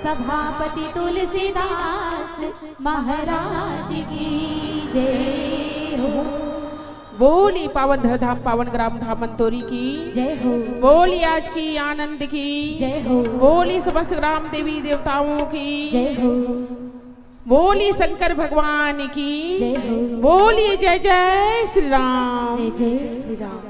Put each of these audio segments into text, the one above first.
सभापति तुलसीदास महाराज की जय हो। बोली पावन धरधाम पावन ग्राम धाम मंतोरी की जय हो। बोली आज की आनंद की जय हो। बोली समस्त ग्राम देवी देवताओं की जय हो। बोली शंकर भगवान की जय हो। बोली जय जय श्री राम। जय जय श्री राम।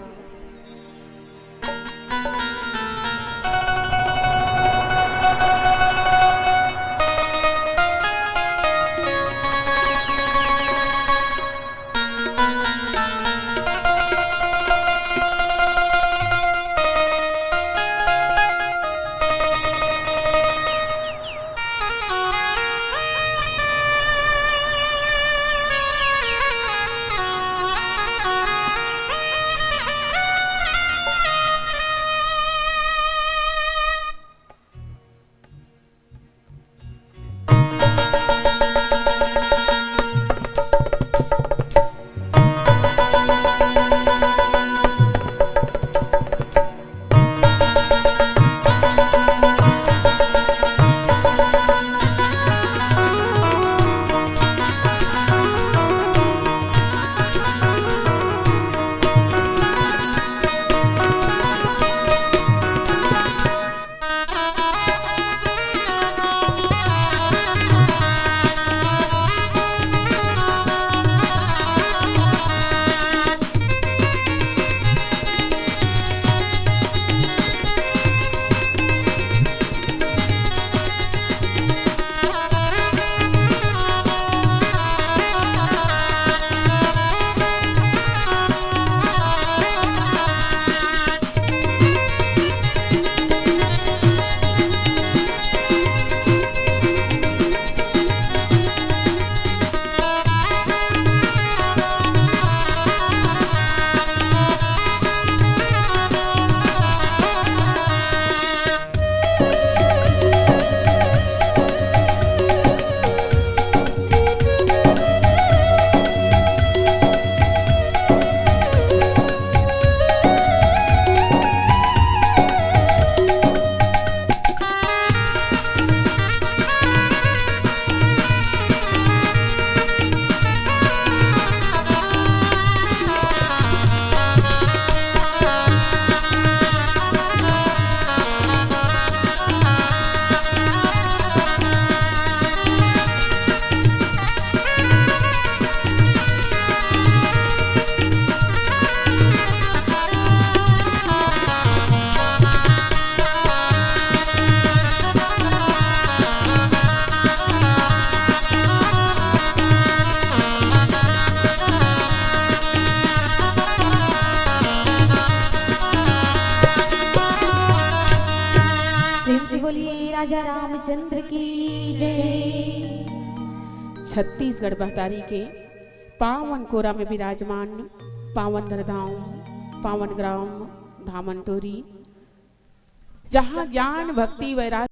बोलिए राजा रामचंद्र की जय। छत्तीसगढ़ बहतारी के पावन कोरा में विराजमान पावन धरधाम पावन ग्राम धामंटोरी, जहाँ ज्ञान भक्ति वैराग्य